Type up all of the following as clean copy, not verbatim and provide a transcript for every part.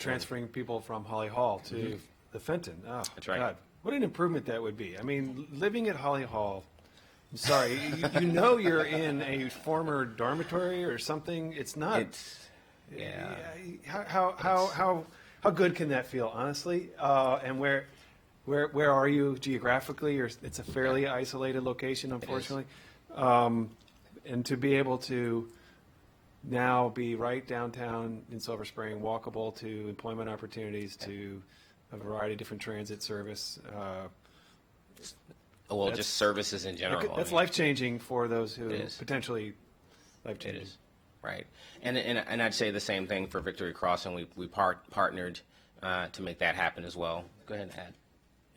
transferring people from Holly Hall to the Fenton. Oh, That's right. God, what an improvement that would be. I mean, living at Holly Hall, I'm sorry, you know you're in a former dormitory or something. It's not. Yeah. How good can that feel, honestly? And where are you geographically? Or it's a fairly isolated location, unfortunately. And to be able to now be right downtown in Silver Spring, walkable to employment opportunities, to a variety of different transit service. Well, just services in general. That's life-changing for those who potentially It life-changing. is, right. And I'd say the same thing for Victory Crossing. We partnered to make that happen as well. Go ahead and add.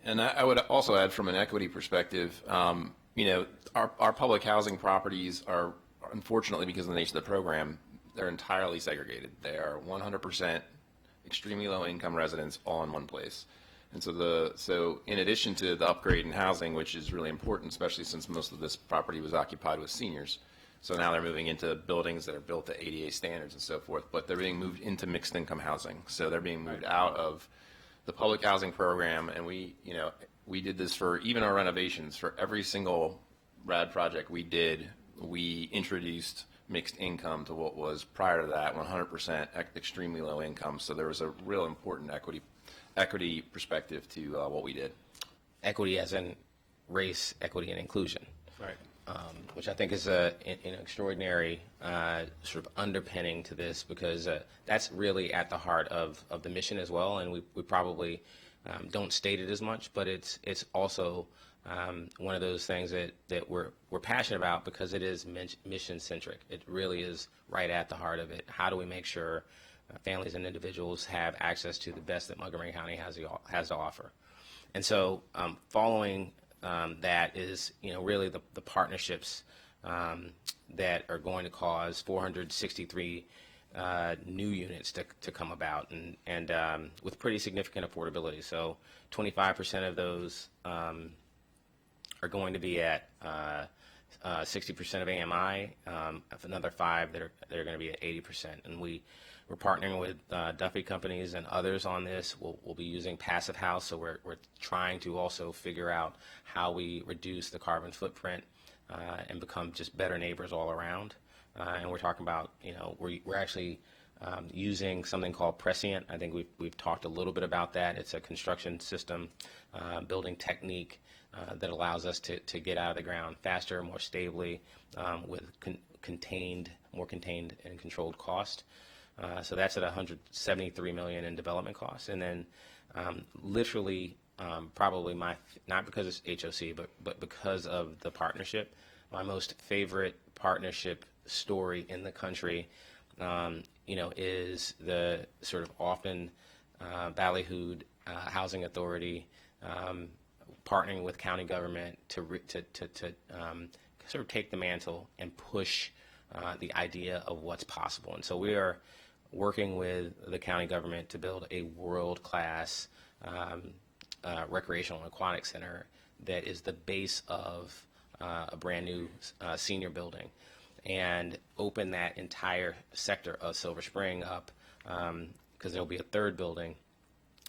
And I would also add, from an equity perspective, our public housing properties are, unfortunately, because of the nature of the program, they're entirely segregated. They are 100% extremely low income residents all in one place. And so in addition to the upgrade in housing, which is really important, especially since most of this property was occupied with seniors, so now they're moving into buildings that are built to ADA standards and so forth, but they're being moved into mixed income housing. So they're being moved out of the public housing program, and we did this for even our renovations. For every single RAD project we did, we introduced mixed income to what was prior to that 100% extremely low income. So there was a real important equity perspective to what we did. Equity as in race, equity, and inclusion. Right. Which I think is an extraordinary sort of underpinning to this, because that's really at the heart of the mission as well. And we probably don't state it as much, but it's also one of those things that we're passionate about, because it is mission centric. It really is right at the heart of it. How do we make sure families and individuals have access to the best that Montgomery County has to offer? And so following that is, really the partnerships that are going to cause 463 new units to come about, and with pretty significant affordability. So 25% of those are going to be at 60% of AMI, another 5 that are going to be at 80%. And we're partnering with Duffy companies and others on this. We'll be using Passive House, so we're trying to also figure out how we reduce the carbon footprint and become just better neighbors all around. And we're talking about, we're actually using something called Prescient. I think we've talked a little bit about that. It's a construction system, building technique that allows us to get out of the ground faster, more stably, with more contained and controlled cost. So that's at $173 million in development costs. And then literally, probably not because it's HOC, but because of the partnership, my most favorite partnership story in the country, is the sort of often ballyhooed Housing Authority partnering with county government to sort of take the mantle and push the idea of what's possible. And so we are working with the county government to build a world-class recreational and aquatic center that is the base of a brand new senior building, and open that entire sector of Silver Spring up, because there'll be a third building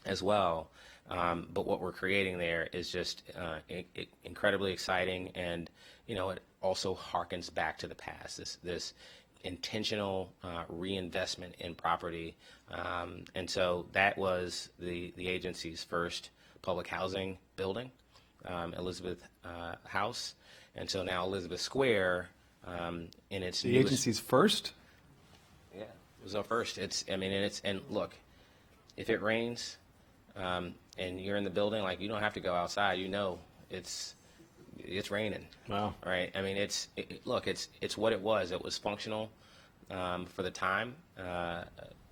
as well. But what we're creating there is just incredibly exciting, and it also harkens back to the past. This intentional reinvestment in property, and so that was the agency's first public housing building, Elizabeth House, and so now Elizabeth Square in its the agency's first. Yeah, it was our first. And look, if it rains, and you're in the building, like, you don't have to go outside. It's raining. Wow. Right. I mean, it's what it was. It was functional for the time,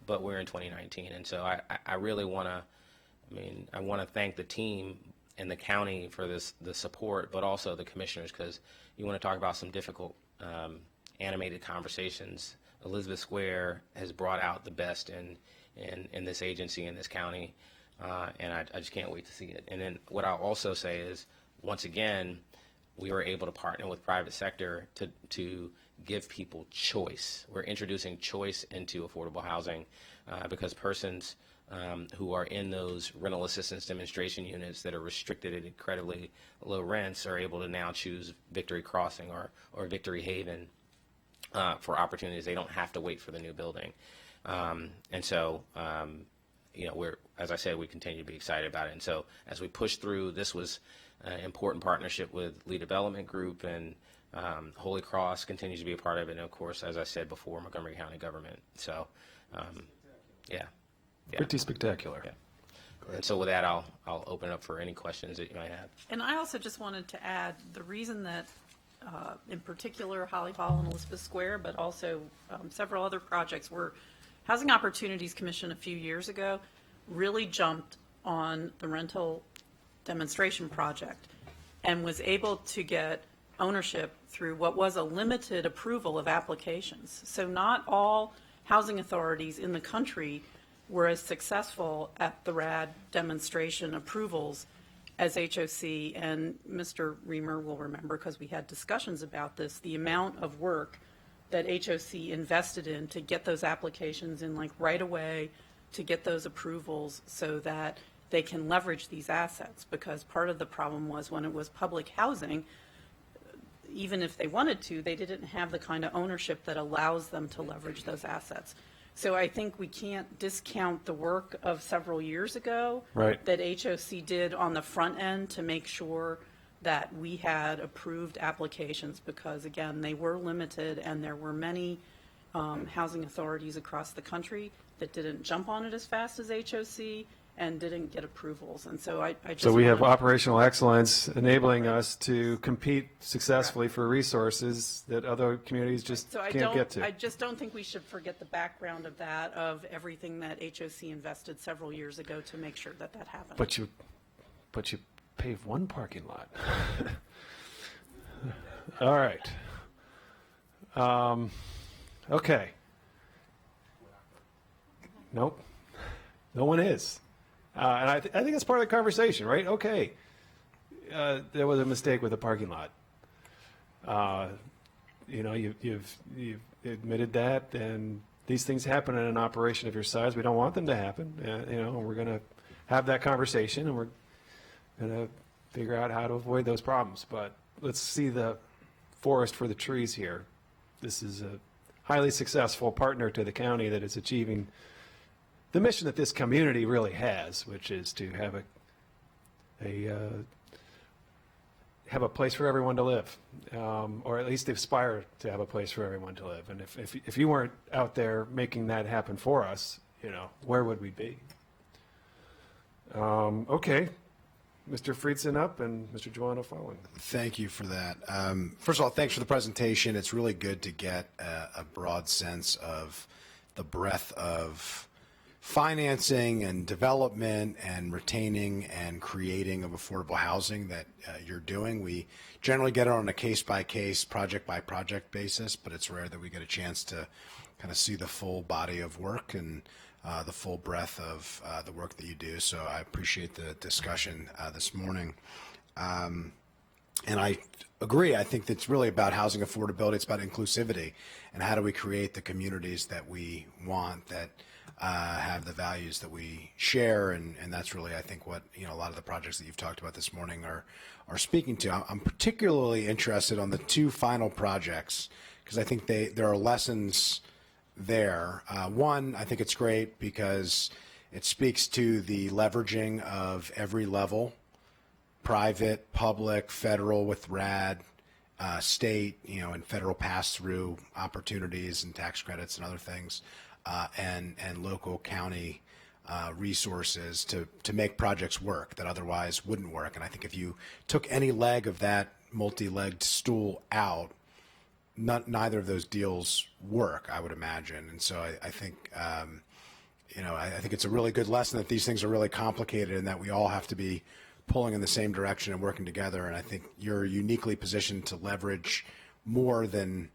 but we're in 2019, and so I really want to thank the team and the county for the support, but also the commissioners, because you want to talk about some difficult animated conversations. Elizabeth Square has brought out the best in this agency, in this county. And I just can't wait to see it. And then what I'll also say is, once again, we were able to partner with private sector to give people choice. We're introducing choice into affordable housing because persons who are in those rental assistance demonstration units that are restricted at incredibly low rents are able to now choose Victory Crossing or Victory Haven for opportunities. They don't have to wait for the new building. And so, as I said, we continue to be excited about it. And so as we push through, this was an important partnership with Lee Development Group, and Holy Cross continues to be a part of it. And of course, as I said before, Montgomery County government. So, yeah. Pretty spectacular. Yeah. And so with that, I'll open it up for any questions that you might have. And I also just wanted to add, the reason that, in particular, Holly Hall and Elizabeth Square, but also several other projects were Housing Opportunities Commission a few years ago really jumped on the rental demonstration project and was able to get ownership through what was a limited approval of applications. So not all housing authorities in the country were as successful at the RAD demonstration approvals as HOC, and Mr. Reamer will remember, because we had discussions about this, the amount of work that HOC invested in to get those applications in like right away, to get those approvals so that they can leverage these assets. Because part of the problem was when it was public housing, even if they wanted to, they didn't have the kind of ownership that allows them to leverage those assets. So I think we can't discount the work of several years ago Right. that HOC did on the front end to make sure that we had approved applications, because again, they were limited and there were many housing authorities across the country that didn't jump on it as fast as HOC and didn't get approvals. And so I just So we have wanted- operational excellence enabling us to compete successfully for resources that other communities just So can't get to. I just don't think we should forget the background of that, of everything that HOC invested several years ago to make sure that that happened. But you paved one parking lot. All right. Okay. Nope. No one is. And I think that's part of the conversation, right? Okay. There was a mistake with the parking lot. You've admitted that, and these things happen in an operation of your size. We don't want them to happen. We're going to have that conversation, and we're going to figure out how to avoid those problems. But let's see the forest for the trees here. This is a highly successful partner to the county that is achieving the mission that this community really has, which is to have a place for everyone to live, or at least aspire to have a place for everyone to live. And if you weren't out there making that happen for us, where would we be? Okay, Mr. Friedson up and Mr. Joanna following. Thank you for that. First of all, thanks for the presentation. It's really good to get a broad sense of the breadth of financing and development and retaining and creating of affordable housing that you're doing. We generally get it on a case-by-case, project-by-project basis, but it's rare that we get a chance to kind of see the full body of work and the full breadth of the work that you do. So I appreciate the discussion this morning. And I agree. I think it's really about housing affordability. It's about inclusivity and how do we create the communities that we want, that have the values that we share, and that's really, I think, what a lot of the projects that you've talked about this morning are speaking to. I'm particularly interested on the two final projects because I think there are lessons there. One, I think it's great because it speaks to the leveraging of every level, private, public, federal with RAD, state, and federal pass-through opportunities and tax credits and other things. And local county resources to make projects work that otherwise wouldn't work. And I think if you took any leg of that multi-legged stool out, neither of those deals work, I would imagine. And so I think, I think it's a really good lesson that these things are really complicated and that we all have to be pulling in the same direction and working together. And I think you're uniquely positioned to leverage more than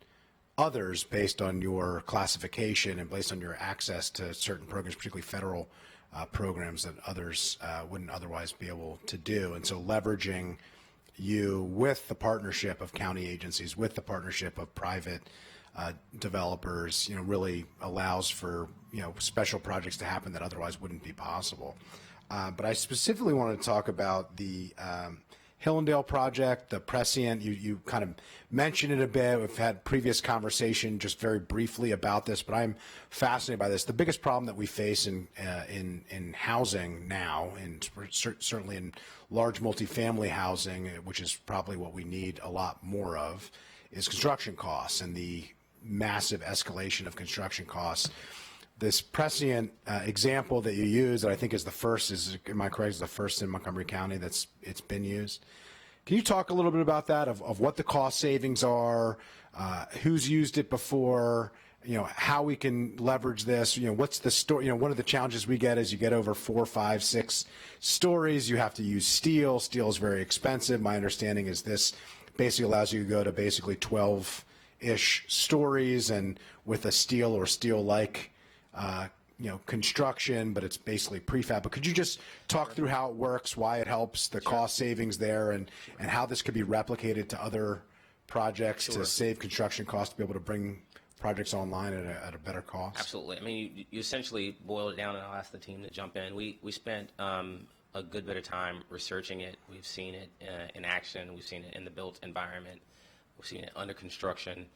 others based on your classification and based on your access to certain programs, particularly federal programs that others wouldn't otherwise be able to do. And so leveraging you with the partnership of county agencies, with the partnership of private developers, really allows for, special projects to happen that otherwise wouldn't be possible. But I specifically wanted to talk about the Hillendale project, the prescient. You kind of mentioned it a bit. We've had previous conversation just very briefly about this, but I'm fascinated by this. The biggest problem that we face in housing now, and certainly in large multifamily housing, which is probably what we need a lot more of, is construction costs and the massive escalation of construction costs. This prescient example that you use, that I think is the first, am I correct, is the first in Montgomery County it's been used. Can you talk a little bit about that, of what the cost savings are, who's used it before, how we can leverage this, what's the story, one of the challenges we get is you get over 4, 5, 6 stories, you have to use steel. Steel is very expensive. My understanding is this basically allows you to go to basically 12-ish stories, and with a steel or steel-like construction, but it's basically prefab. But could you just talk through how it works, why it helps, the cost savings there, and how this could be replicated to other projects to save construction costs, to be able to bring projects online at a better cost? Absolutely. I mean, you essentially boil it down, and I'll ask the team to jump in. We spent a good bit of time researching it. We've seen it in action. We've seen it in the built environment. We've seen it under construction.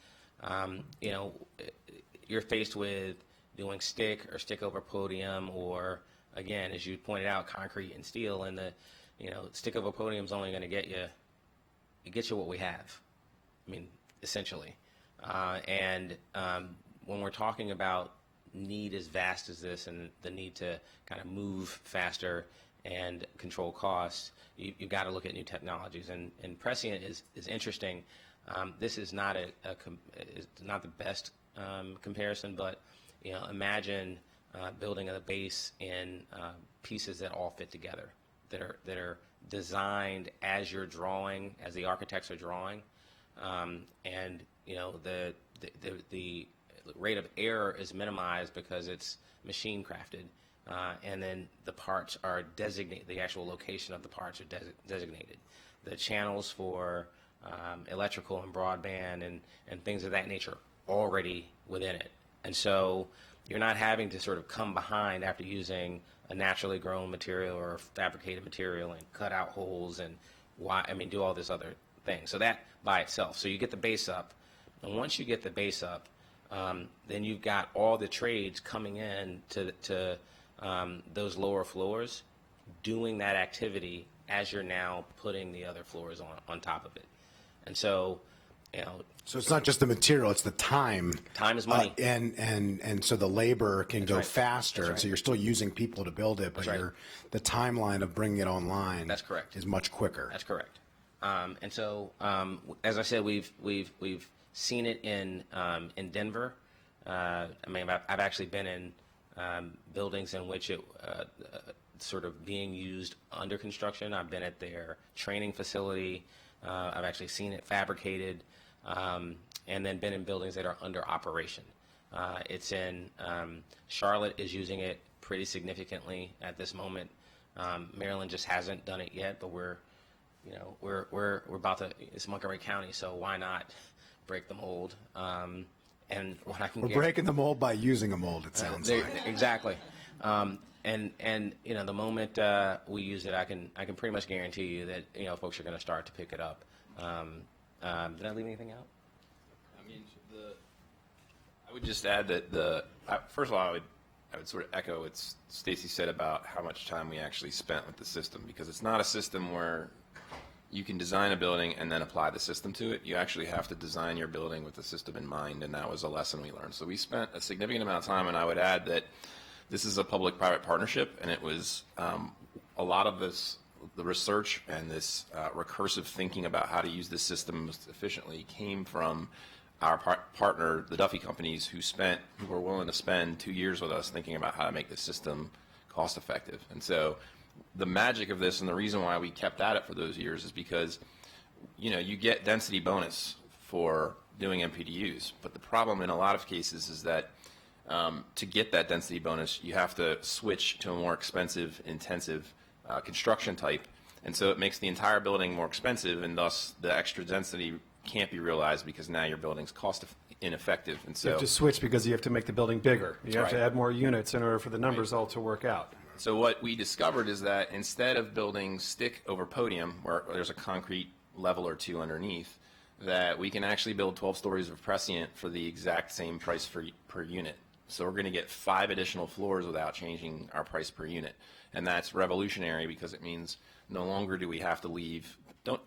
You're faced with doing stick or stick over podium, or again, as you pointed out, concrete and steel, and the stick over podium is only going to get you what we have. I mean, essentially. When we're talking about need as vast as this, and the need to kind of move faster and control costs, you've got to look at new technologies. And prescient is interesting. This is not is not the best comparison, but imagine building a base in pieces that all fit together, that are designed as you're drawing, as the architects are drawing, and the rate of error is minimized because it's machine crafted, and then the parts are designated. The actual location of the parts are designated. The channels for electrical and broadband and things of that nature already within it. And so you're not having to sort of come behind after using a naturally grown material or a fabricated material and cut out holes and do all this other thing. So that by itself. So you get the base up. And once you get the base up, then you've got all the trades coming in to those lower floors doing that activity as you're now putting the other floors on top of it. And so, so it's not just the material; it's the time. Time is money, and so the labor can go faster. Right. So you're still using people to build it, but the timeline of bringing it online. That's correct. Is much quicker. That's correct. And so, as I said, we've seen it in Denver. I've actually been in buildings in which it sort of being used under construction. I've been at their training facility. I've actually seen it fabricated, and then been in buildings that are under operation. It's in Charlotte is using it pretty significantly at this moment. Maryland just hasn't done it yet, but we're about to. It's Montgomery County, so why not break the mold? And what I can We're breaking the mold by using a mold. It sounds like exactly. And the moment we use it, I can pretty much guarantee you that folks are going to start to pick it up. Did I leave anything out? I mean, I would just add that first of all, I would sort of echo what Stacy said about how much time we actually spent with the system, because it's not a system where you can design a building and then apply the system to it. You actually have to design your building with the system in mind, and that was a lesson we learned. So we spent a significant amount of time, and I would add that this is a public-private partnership, and it was a lot of the research and this recursive thinking about how to use this system most efficiently came from our partner, the Duffy companies, who were willing to spend 2 years with us thinking about how to make this system cost-effective. And so the magic of this, and the reason why we kept at it for those years, is because you get density bonus for doing MPDUs, but the problem in a lot of cases is that to get that density bonus, you have to switch to a more expensive, intensive construction type, and so it makes the entire building more expensive, and thus the extra density can't be realized because now your building's ineffective. And You so have to switch because you have to make the building bigger. You have to Right. add more units in order for the numbers all to work out. So what we discovered is that instead of building stick over podium, where there's a concrete level or two underneath, that we can actually build 12 stories of prescient for the exact same price per unit. So we're going to get 5 additional floors without changing our price per unit. And that's revolutionary because it means no longer do we have to leave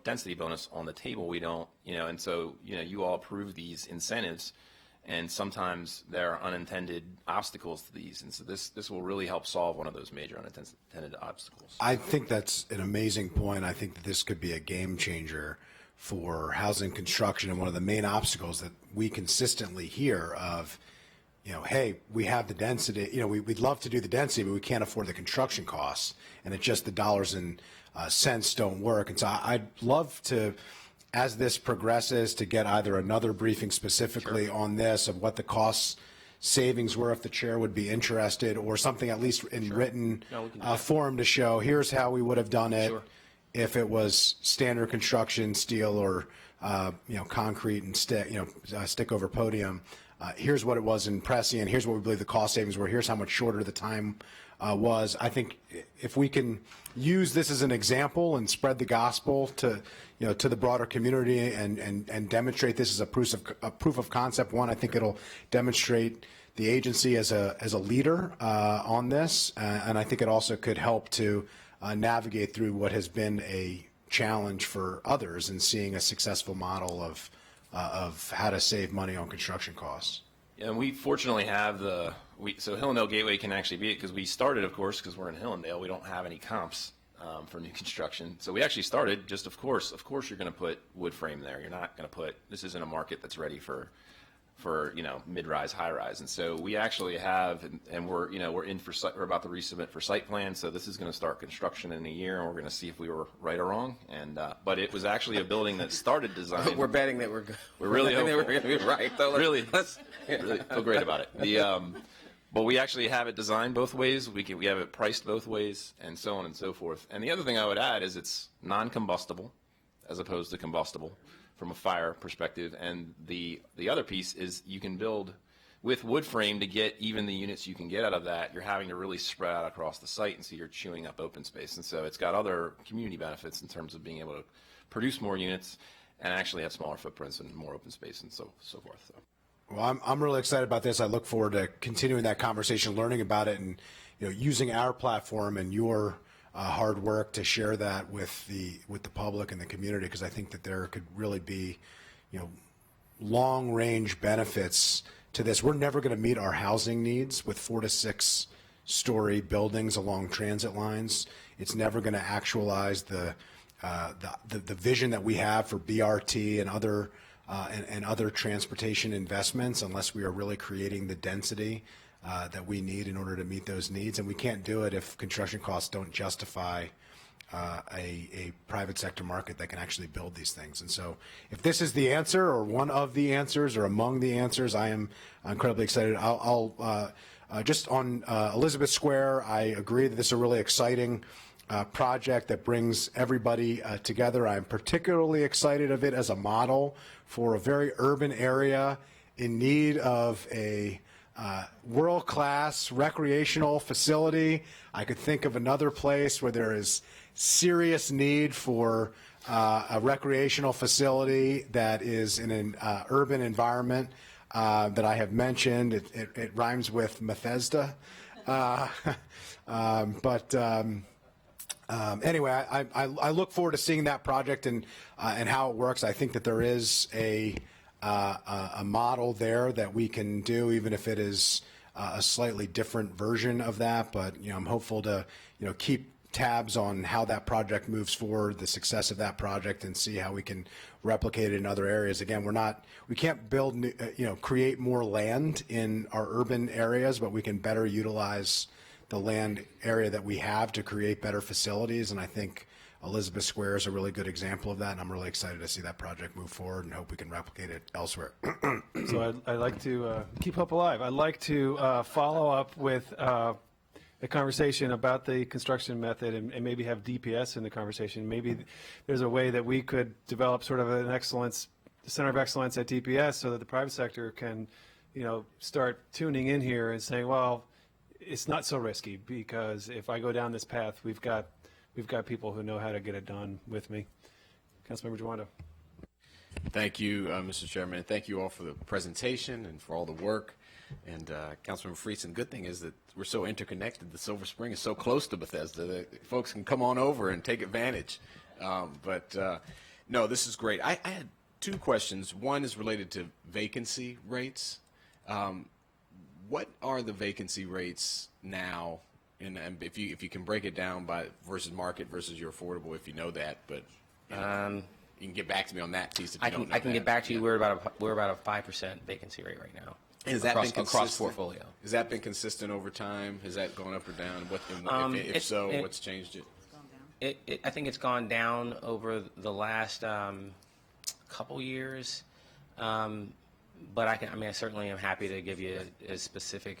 density bonus on the table. We don't, and so, you all approve these incentives, and sometimes there are unintended obstacles to these. And so this will really help solve one of those major unintended obstacles. I think that's an amazing point. I think that this could be a game changer for housing construction, and one of the main obstacles that we consistently hear of, hey, we have the density, we'd love to do the density, but we can't afford the construction costs, and it's just the dollars and cents don't work. And so I'd love to, as this progresses, to get either another briefing specifically on this of what the costs savings were, if the chair would be interested, or something at least in written form to show here's how we would have done it if it was standard construction, steel or concrete and stick, stick over podium. Here's what it was in prescient. Here's what we believe the cost savings were. Here's how much shorter the time was. I think if we can use this as an example and spread the gospel to to the broader community and demonstrate this as a proof of concept. One, I think it'll demonstrate the agency as a leader on this, and I think it also could help to navigate through what has been a challenge for others in seeing a successful model of how to save money on construction costs. Yeah, and we fortunately have so Hillendale Gateway can actually be it because we started, of course, because we're in Hillendale, we don't have any comps for new construction. So we actually started just, of course you're going to put wood frame there. You're not going to this isn't a market that's ready for mid-rise, high-rise. And so we actually have, and we're about to resubmit for site plan. So this is going to start construction in a year, and we're going to see if we were right or wrong. And but it was actually a building that started design. We're betting that we're really hopeful. hopeful. We're going to be right. Though. Really feel great about it. But we actually have it designed both ways. We have it priced both ways, and so on and so forth. And the other thing I would add is it's non-combustible as opposed to combustible from a fire perspective. And the other piece is you can build with wood frame to get even the units you can get out of that. You're having to really spread out across the site, and so you're chewing up open space. And so it's got other community benefits in terms of being able to produce more units and actually have smaller footprints and more open space and so forth. So. Well, I'm really excited about this. I look forward to continuing that conversation, learning about it, and using our platform and your hard work to share that with the public and the community, because I think that there could really be long range benefits to this. We're never going to meet our housing needs with 4 to 6 story buildings along transit lines. It's never going to actualize the vision that we have for BRT and other other transportation investments unless we are really creating the density that we need in order to meet those needs. And we can't do it if construction costs don't justify a private sector market that can actually build these things. And so if this is the answer or one of the answers or among the answers, I am incredibly excited. I'll just on Elizabeth Square, I agree that this is a really exciting project that brings everybody together. I'm particularly excited of it as a model for a very urban area in need of a world-class recreational facility. I could think of another place where there is serious need for a recreational facility that is in an urban environment that I have mentioned. It rhymes with Bethesda. Anyway, I look forward to seeing that project and how it works. I think that there is a model there that we can do, even if it is a slightly different version of that. But I'm hopeful to keep tabs on how that project moves forward, the success of that project, and see how we can replicate it in other areas. Again, we can't build create more land in our urban areas, but we can better utilize the land area that we have to create better facilities. And I think Elizabeth Square is a really good example of that. And I'm really excited to see that project move forward and hope we can replicate it elsewhere. So I'd like to keep hope alive. I'd like to follow up with a conversation about the construction method and maybe have DPS in the conversation. Maybe there's a way that we could develop sort of an excellence the Center of Excellence at DPS so that the private sector can, start tuning in here and saying, well, it's not so risky because if I go down this path, we've got people who know how to get it done with me. Councilmember Jawanda. Thank you, Mr. Chairman. Thank you all for the presentation and for all the work. And Councilmember Friesen, good thing is that we're so interconnected. The Silver Spring is so close to Bethesda that folks can come on over and take advantage. No, this is great. I had two questions. One is related to vacancy rates. What are the vacancy rates now? And if you can break it down by versus market versus your affordable, if you know that, but you can get back to me on that piece if you don't know I can that. get back to you. We're about a 5% vacancy rate right now. Has that been consistent? Across portfolio? Has that been consistent over time? Has that gone up or down? If so, what's changed it? I think it's gone down over the last couple years, but I certainly am happy to give you a specific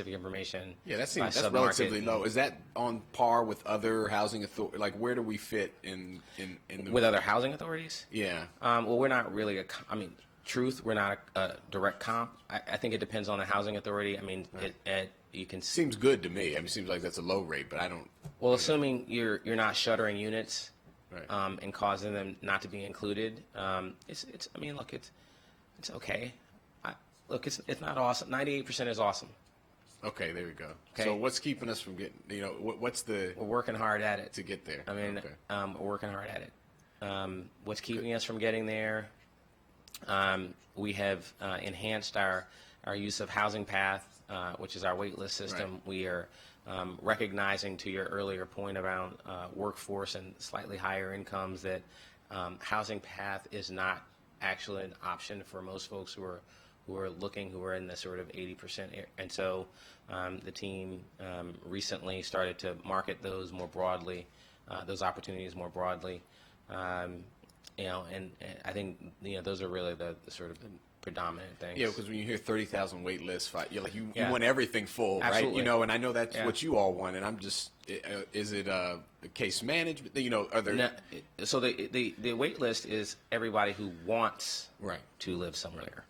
information. Yeah, that's relatively low. Is that on par with other housing authorities? Like, where do we fit in the with other housing authorities? Yeah. Well, we're not really we're not a direct comp. I think it depends on the housing authority. Right. You can seems good to me. It seems like that's a low rate, but I don't. Well, assuming you're not shuttering units, right. And causing them not to be included, it's okay. It's not awesome. 98% is awesome. Okay, there we go. Okay. So what's keeping us from getting? What's the? We're working hard at it to get there. Okay. We're working hard at it. What's keeping us from getting there? We have enhanced our use of Housing Path, which is our waitlist system. Right. We are recognizing, to your earlier point around workforce and slightly higher incomes, that Housing Path is not actually an option for most folks who are in the sort of 80%. And so the team recently started to market those more broadly, those opportunities more broadly. And I think those are really the sort of predominant things. Yeah, because when you hear 30,000 wait lists, you want everything full, Absolutely. right? And I know that's what you all want. And I'm just, is it the case management? Are there? No, so the wait list is everybody who wants right. to live somewhere,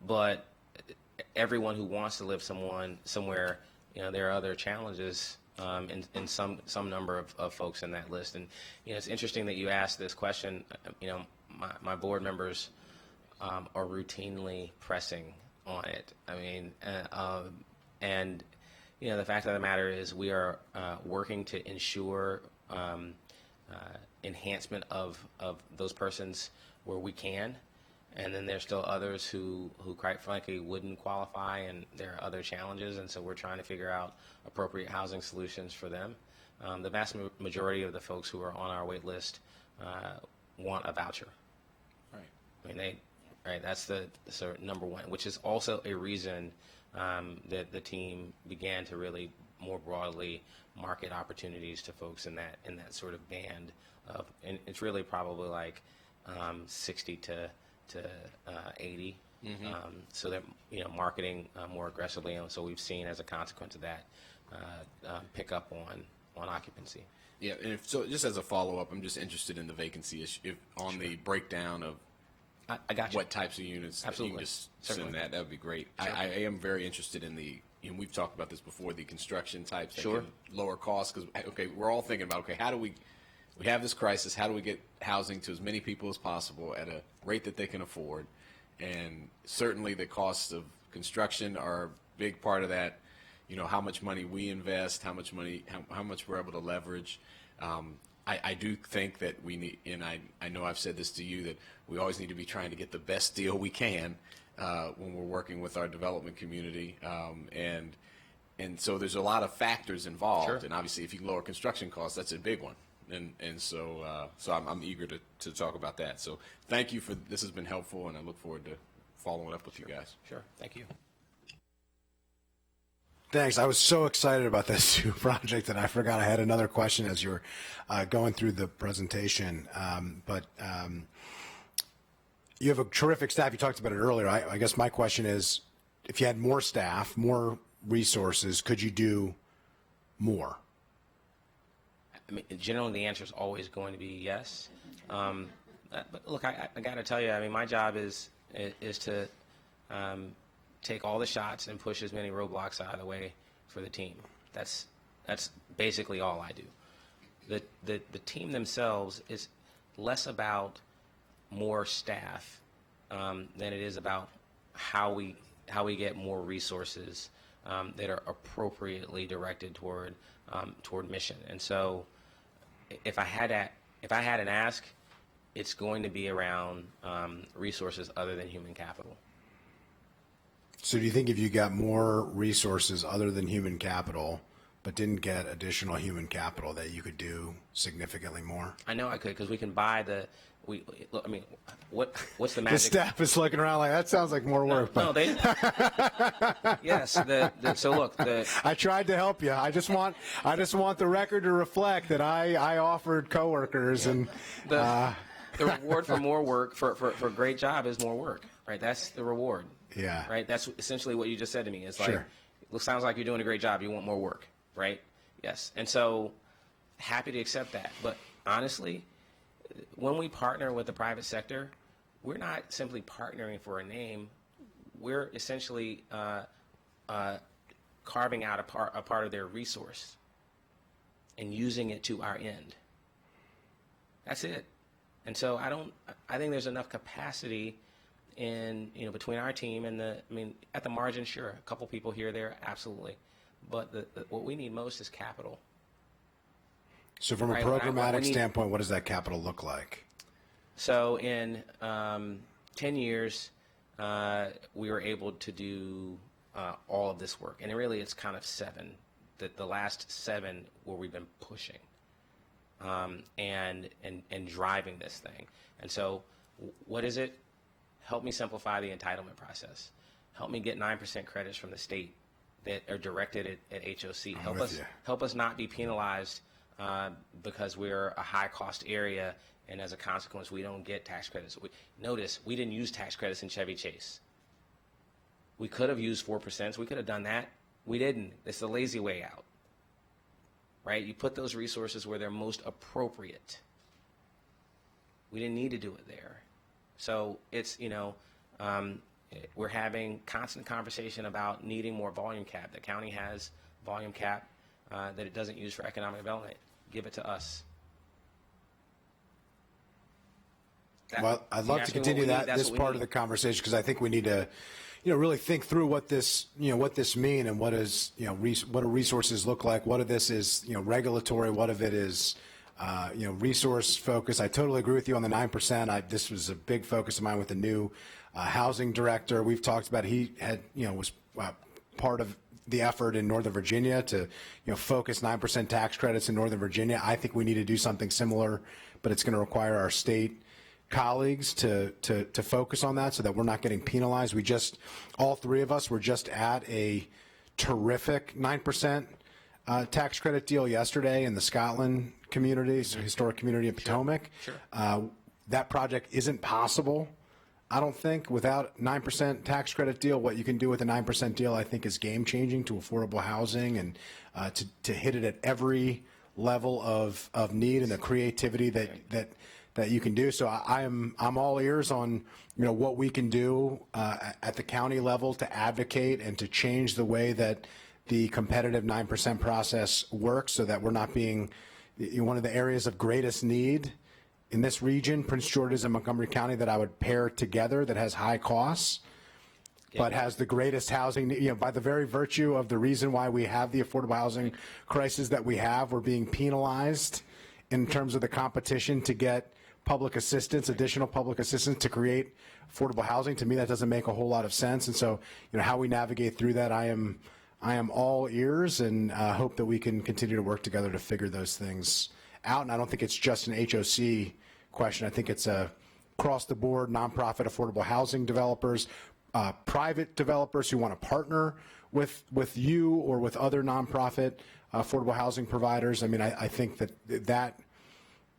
but everyone who wants to live somewhere, there are other challenges. In some number of folks in that list. And it's interesting that you asked this question. My board members are routinely pressing on it. And the fact of the matter is we are working to ensure enhancement of those persons where we can. And then there's still others who quite frankly wouldn't qualify, and there are other challenges, and so we're trying to figure out appropriate housing solutions for them. The vast majority of the folks who are on our wait list want a voucher. Right. That's the sort of number one, which is also a reason that the team began to really more broadly market opportunities to folks in that sort of band of, and it's really probably like 60 to 80, so that marketing more aggressively, and so we've seen as a consequence of that pick up on occupancy. Yeah, and so just as a follow-up, I'm just interested in the vacancy issue, on the breakdown of I got you. What types of units. Absolutely. You can just Certainly. send that would be great. Sure. I am very interested in we've talked about this before, the construction types that Sure. can lower costs, because we're all thinking about how do we have this crisis, how do we get housing to as many people as possible at a rate that they can afford? And certainly the costs of construction are a big part of that. How much money we invest, how much we're able to leverage. I do think that we need, and I know I've said this to you, that we always need to be trying to get the best deal we can when we're working with our development community. And so there's a lot of factors involved. Sure. And obviously if you can lower construction costs, that's a big one. And so I'm eager to talk about that. So thank you this has been helpful, and I look forward to following up with you guys. Sure. Thank you. Thanks. I was so excited about this new project that I forgot I had another question as you were going through the presentation. But you have a terrific staff. You talked about it earlier. I guess my question is, if you had more staff, more resources, could you do more? Generally, the answer is always going to be yes. But look, I got to tell you, I mean, my job is to take all the shots and push as many roadblocks out of the way for the team. That's basically all I do. The team themselves is less about more staff than it is about how we get more resources that are appropriately directed toward mission. And so, if I had an ask, it's going to be around resources other than human capital. So do you think if you got more resources other than human capital, but didn't get additional human capital, that you could do significantly more? I know I could, because we can buy look, I mean, what's the The magic? staff is looking around like, that sounds like more work. No, But they. Yes. So look, I tried to help you. I just want the record to reflect that I offered coworkers and the reward for more work for a great job is more work, right? That's the reward. Yeah. Right. That's essentially what you just said to me. It's like, Sure. it sounds like you're doing a great job. You want more work, right? Yes. And so, happy to accept that. But honestly, when we partner with the private sector, we're not simply partnering for a name. We're essentially carving out a part of their resource and using it to our end. That's it. And so I think there's enough capacity in, between our team and at the margin, sure, a couple people here or there, absolutely. But what we need most is capital. so from a Right, programmatic standpoint, what does that capital look like? So in 10 years, we were able to do all of this work. And really, it's kind of 7, the last 7 where we've been pushing and driving this thing. And so what is it? Help me simplify the entitlement process. Help me get 9% credits from the state that are directed at HOC. Help us not be penalized because we're a high-cost area, and as a consequence, we don't get tax credits. Notice, we didn't use tax credits in Chevy Chase. We could have used 4%. We could have done that. We didn't. It's the lazy way out, right? You put those resources where they're most appropriate. We didn't need to do it there. So it's, we're having constant conversation about needing more volume cap. The county has volume cap that it doesn't use for economic development. Give it to us. Well, I'd love to continue this part of the conversation, because I think we need to, really think through what this mean, and what is, what do resources look like? What of this is, regulatory? What of it is, resource focus? I totally agree with you on the 9%. This was a big focus of mine with the new housing director. We've talked about, he had, was part of the effort in Northern Virginia to, focus 9% tax credits in Northern Virginia. I think we need to do something similar, but it's going to require our state colleagues to focus on that so that we're not getting penalized. All 3 of us were just at a terrific 9% tax credit deal yesterday in the Scotland community, so historic community in Potomac. Sure. That project isn't possible, I don't think, without 9% tax credit deal. What you can do with a 9% deal, I think, is game changing to affordable housing, and to hit it at every level of need and the creativity that you can do. So I'm all ears on what we can do at the county level to advocate and to change the way that the competitive 9% process works, so that we're not being one of the areas of greatest need in this region, Prince George's and Montgomery County, that I would pair together, that has high costs, but has the greatest housing, by the very virtue of the reason why we have the affordable housing crisis that we have. We're being penalized in terms of the competition to get public assistance, additional public assistance to create affordable housing. To me, that doesn't make a whole lot of sense. And so, how we navigate through that, I am all ears, and hope that we can continue to work together to figure those things out. And I don't think it's just an HOC question. I think it's across the board, nonprofit affordable housing developers, private developers who want to partner with you or with other nonprofit affordable housing providers. I mean, I think that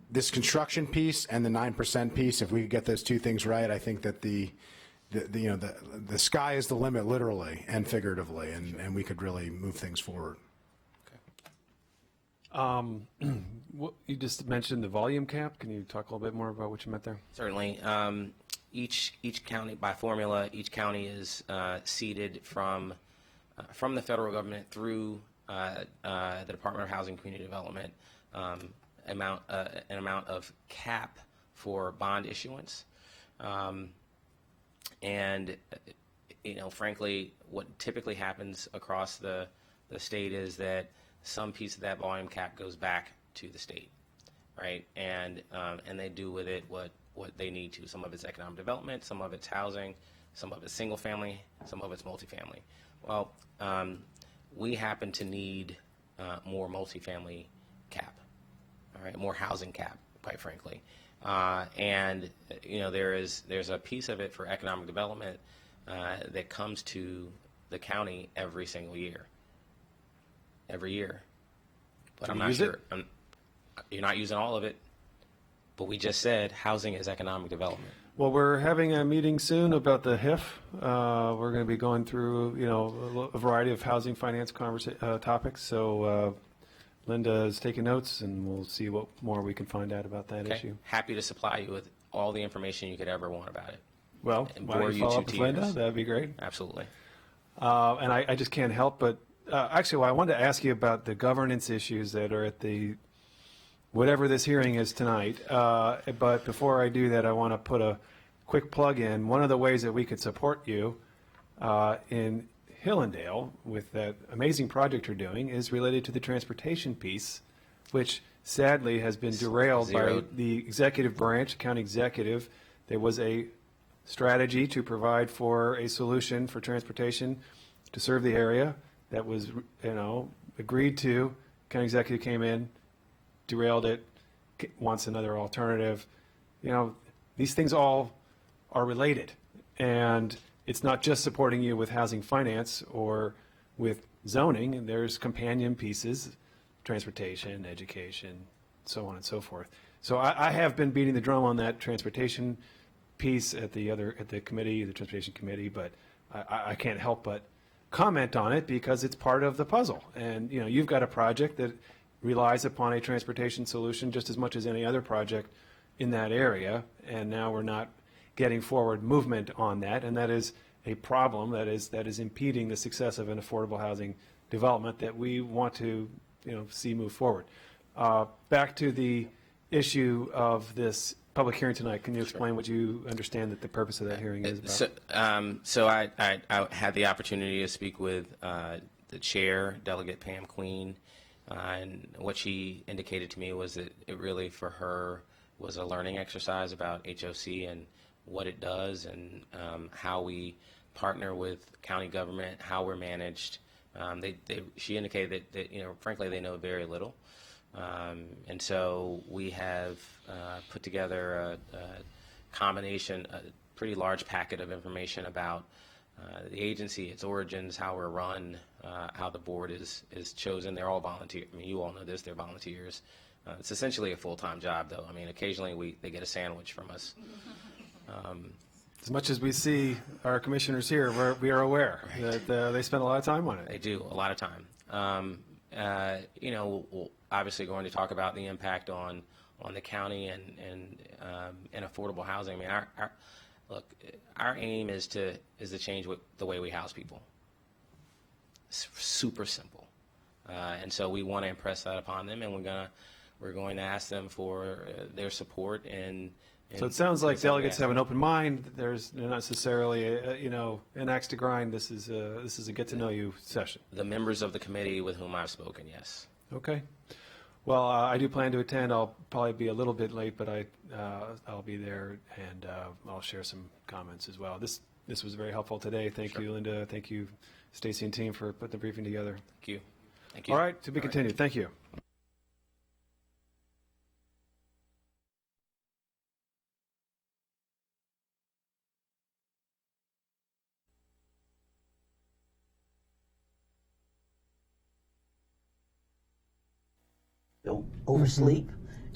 this construction piece and the 9% piece, if we could get those 2 things right, I think that the sky is the limit, literally and figuratively, and we could really move things forward. You just mentioned the volume cap. Can you talk a little bit more about what you meant there? Certainly. Each county, by formula, each county is seeded from the federal government through the Department of Housing and Community Development an amount of cap for bond issuance. And frankly, what typically happens across the state is that some piece of that volume cap goes back to the state, right? And they do with it what they need to. Some of it's economic development, some of it's housing, some of it's single family, some of it's multifamily. Well, we happen to need more multifamily cap, all right, more housing cap, quite frankly. And there's a piece of it for economic development that comes to the county every single year. Every year. But I'm not sure. You're not using all of it. But we just said housing is economic development. Well, we're having a meeting soon about the HIF. We're going to be going through, a variety of housing finance topics. So Linda is taking notes, and we'll see what more we can find out about that issue. Happy to supply you with all the information you could ever want about it. Well, why don't you follow up with Linda? That'd be great. Absolutely. And I just can't help but, actually, I wanted to ask you about the governance issues that are at whatever this hearing is tonight. But before I do that, I want to put a quick plug in. One of the ways that we could support you in Hillendale with that amazing project you're doing is related to the transportation piece, which sadly has been derailed by the executive branch, county executive. There was a strategy to provide for a solution for transportation to serve the area that was, agreed to. County executive came in, derailed it, wants another alternative. These things all are related. And it's not just supporting you with housing finance or with zoning. And there's companion pieces, transportation, education, so on and so forth. So I have been beating the drum on that transportation piece at the committee, the transportation committee, but I can't help but comment on it because it's part of the puzzle. And, you've got a project that relies upon a transportation solution just as much as any other project in that area, and now we're not getting forward movement on that, and that is a problem that is impeding the success of an affordable housing development that we want to see move forward. Back to the issue of this public hearing tonight. Can you explain what you understand that the purpose of that hearing is about? So I had the opportunity to speak with the chair, Delegate Pam Queen, and what she indicated to me was that it really, for her, was a learning exercise about HOC and what it does and how we partner with county government, how we're managed. She indicated that frankly, they know very little. And so we have put together a combination, a pretty large packet of information about the agency, its origins, how we're run, how the board is chosen. They're all volunteer. I mean, you all know this. They're volunteers. It's essentially a full-time job, though. I mean, occasionally they get a sandwich from us. As much as we see our commissioners here, we are aware that they spend a lot of time on it. They do, a lot of time. We're obviously going to talk about the impact on the county and affordable housing. I mean, our aim is to change the way we house people. It's super simple, and so we want to impress that upon them, and we're going to ask them for their support. So it sounds like delegates have an open mind. They're not necessarily an axe to grind. This is a get to know you session. The members of the committee with whom I've spoken, yes. Okay. Well, I do plan to attend. I'll probably be a little bit late, but I'll be there, and I'll share some comments as well. This was very helpful today. Thank you, Linda. Thank you, Stacy and team, for putting the briefing together. Thank you. Thank you. All right, to be continued. Thank you. Don't oversleep,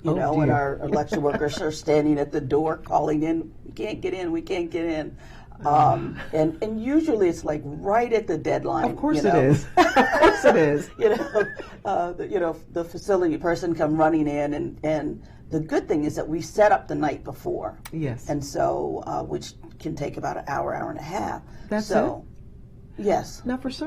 and dear. our election workers are standing at the door calling in, we can't get in, we can't get in. And usually it's like right at the deadline. Of course you it know. is. Of course it is. The facility person come running in, and the good thing is that we set up the night before. Yes. And so, which can take about an hour, hour and a half. That's so, yes. Now, for